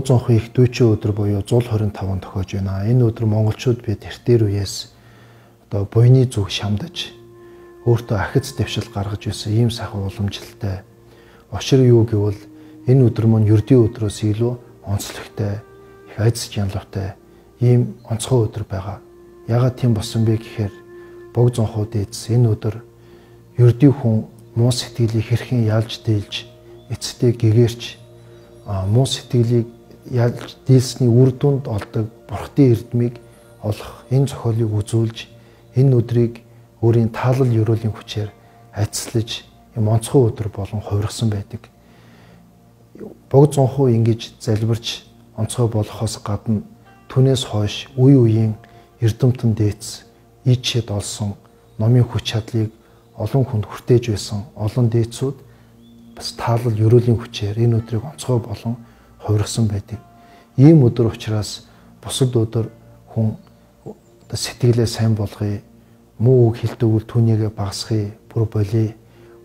богд зонхын их дүйчэн өдөр буюу 125 тохиож байна. Энэ өдөр монголчууд бид эртээр үеэс одоо буйны зүг шамдаж өөртөө ахиц дэвшил гаргаж байсан ийм сайхан уламжлалтай. Учир юу гэвэл энэ өдөр мөн ердийн өдрөөс илүү онцлогтой, их айдас ялвартай ийм онцгой өдөр байгаа. Яагаад тийм болсон бэ гэхээр богд зонхууд эзс энэ өдөр ердийн хүн муу сэтгэлийг хэрхэн ялж дийлж, эцэстээ гэгэрч муу сэтгэлийг ялж дийлсний үр дүнд олдог бурхтын эрдмийг олох энэ зохиолыг үзүүлж энэ өдрийг өөрийн таалал ёроолын хүчээр ацлаж юм онцгой өдөр болон хувирсан байдаг. Богд зонхуу ингэж залбирч онцгой болохоос гадна түүнээс хойш үе үеийн эрдэмтэн дээдс ичэд олсон номын хүч чадлыг олон хүнд хүртээж байсан олон дээдсүүд бас таалал ёроолын хүчээр энэ өдрийг онцгой болон хувирсан байдаг. Ийм өдөр учраас бусад өдөр хүн сэтгэлээ сайн болгоё, муу үг хэлтэгүүл түүнийгээ багасгая, бүр болиё.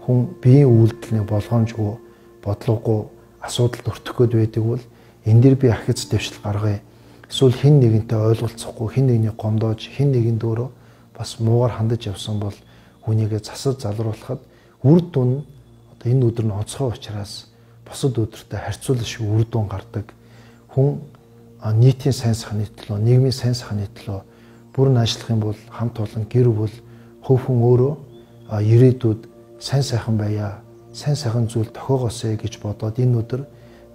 Хүн биеийн үйлдэлний болгоомжгүй, бодлогогүй асуудалд өртөх гээд байдаг бол энэ дэр би ахиц дэвшил гаргая. Эсвэл хэн нэгэнтэй ойлголцохгүй, хэн нэгний гомдоож, хэн нэгэнд өөрөө бас муугар хандаж явсан бол хүнийгээ засаж залруулахад үр дүн одоо энэ өдөр нь онцгой учраас бусад өдөртэй харьцуулах үр дүн гардаг. Хүн нийтийн сайн сайхны төлөө, нийгмийн сайн сайхны төлөө бүрэн ажиллах юм бол хамт олон гэр бүл хувь хүн өөрөө ирээдүйд сайн сайхан байя, сайн сайхан зүйл тохиогоосэй гэж бодоод энэ өдөр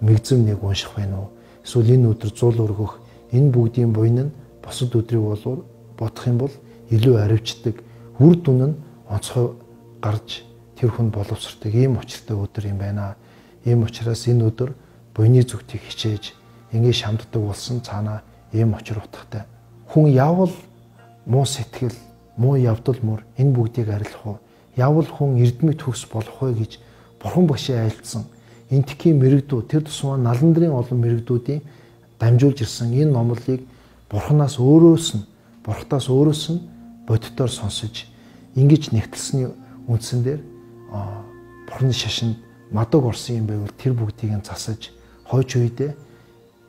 мэгзэм нэг унших байна уу? Эсвэл энэ өдөр зуул өргөх, энэ бүгдийн буйн нь бусад өдрийг бол бодох юм бол илүү аривчдаг, үр дүн нь онцгой гарч тэр хүн боловсрдог ийм учиртай өдөр юм байна. Ийм учраас энэ өдөр буйны зүгтийг хичээж ингэ шамддаг болсон цаана ийм учир утгатай. Хүн явал муу сэтгэл, муу явдал мөр энэ бүгдийг арилах уу? Явал хүн эрдмийн төгс болох вэ гэж бурхан багшаа айлдсан. Энтхийн мэрэгдүүд тэр тусмаа наландрын олон мэрэгдүүдийн дамжуулж ирсэн энэ номлыг бурханаас өөрөөс нь, бурхтаас өөрөөс нь бодитоор сонсож ингэж нэгтэлсний үндсэн дээр бурханы шашинд мадаг орсон юм байвал тэр бүгдийг нь засаж хойч үедээ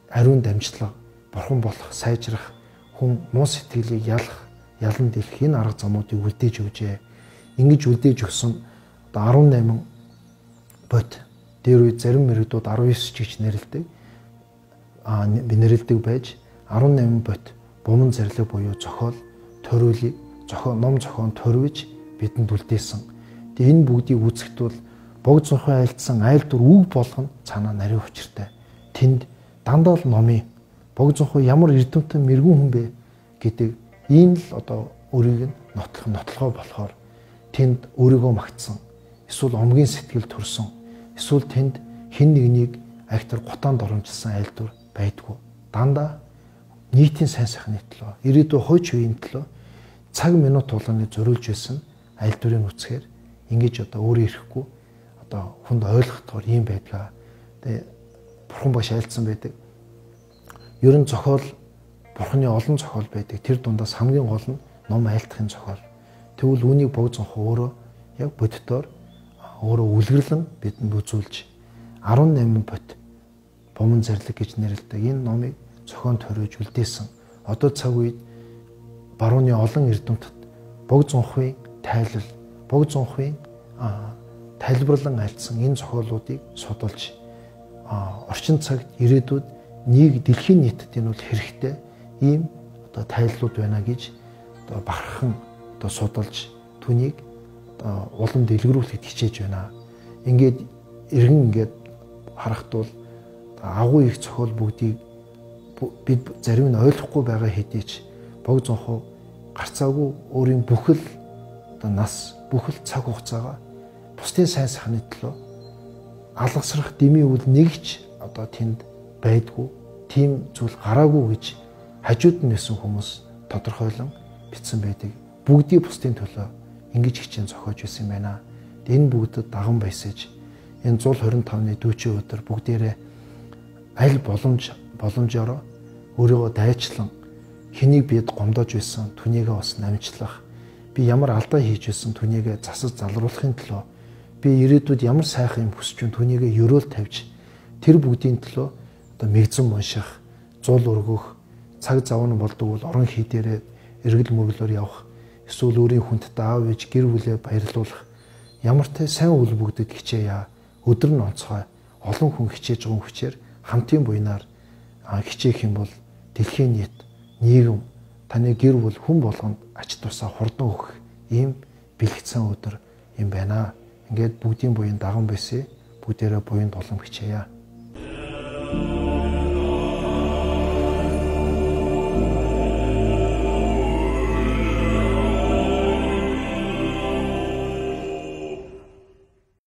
ариун дамжлага бурхан болох, сайжрах, хүн муу сэтгэлийг ялан дийлэх энэ арга замуудыг үлдээж өгжээ. Ингэж үлдээж өгсөн 18 бот дээр үе зарим мэрэгдүүд 19 гэж нэрлэдэг. Нэрлэдэг байж 18 бот буман зарлиг буюу зохиол, ториулыг ном зохион төрвиж бидэнд үлдээсэн. Тэгээ энэ бүгдийг үзэхэд бол богд зонхын айлдсан айлдвар үг болгоно цаанаа нарийн учиртай. Тэнд дандаа л номын богд зонхоо ямар эрдэмтэн мэрэгүн хүн бэ гэдэг ийм л одоо өөрийг нь нотлохоо болохоор тэнд өөрийгөө магтсан, эсвэл омгийн сэтгэл төрсөн, эсвэл тэнд хэн нэгнийг агтар гутаанд оромжилсан айлдвар байдгүй. Дандаа нийтийн сайн сайхны төлөө, ирээдүйн хойч үеийн төлөө цаг минут тулааны зориулж байсан айлдварыг үсгээр ингэж одоо өөрөө ирэхгүй одоо хүнд ойлгохдоор ийм байдгаа. Тэгээ бурхан багш айлдсан байдаг. Ерөн зохиол бурханы олон зохиол байдаг. Тэр дундаас хамгийн гол нь ном айлтгахын зохиол. Тэгвэл үүнийг богд зонхоо өөрөө яг бодитоор өөрөө үлгэрлэн бидэнд үзүүлж 18 бот бомон зарлиг гэж нэрлэдэг энэ номыг зохион төрөөж үлдээсэн. Одоо цаг үед барууны олон эрдэмтэд богд зонхын тайлал, богд зонхын тайлбарлан альцсан энэ зохиолуудыг судалж орчин цагт ирээдүйд дэлхийн нийтэд энэ бол хэрэгтэй ийм одоо тайллууд байна гэж одоо бахархан одоо судалж түүнийг улам дэлгэрүүлэхэд хичээж байна. Ингээд иргэн харахад бол агуу их зохиол бүгдийг бид зарим нь ойлгохгүй байгаа хэдий ч богд зонхоо гарцаагүй өөрийн бүхэл одоо нас, бүхэл цаг хугацаагаа бусдын сайн сайхны төлөө алгасрах дэмий үл нэгч одоо тэнд байдгүй, тийм зүйл гараагүй гэж хажууд нь нэсэн хүмүүс тодорхойлон бичсэн байдаг. Бүгдийг бусдын төлөө ингэж хичээн зохиож байсан юм байна. Энэ бүгдэд даган баясаж энэ 125-ны дүүчийн өдөр бүгдээрээ аль боломжоор өөрийгөө дайчлан хэнийг бид гомдоож байсан түүнийгээ бас намжлах, би ямар алдаа хийж байсан түүнийгээ засаж залруулахын төлөө, би ирээдүйд ямар сайхан юм хүсэж байна түүнийгээ ёроол тавьж тэр бүгдийн төлөө одоо мэгзэн унших, зул өргөх, цаг зав нь болдог бол орон хий дээрээ эргэл мөргөлөөр явах, эсвэл өөрийн хүндтэй аав ээж гэр бүлээ баярлуулах, ямар ч сайн үйл бүгдэд хичээе. Өдөр нь онцгой олон хүн хичээж байгаа хүчээр хамтын буйнаар хичээх юм бол дэлхийн нийт нийгэм таны гэр бүл хүн болгонд ач тусаа хурдан өгөх ийм бэлгэцэн өдөр юм байна. Ингээд бүгдийн буян даган байсаа бүгдээрээ буян тулам хичээе.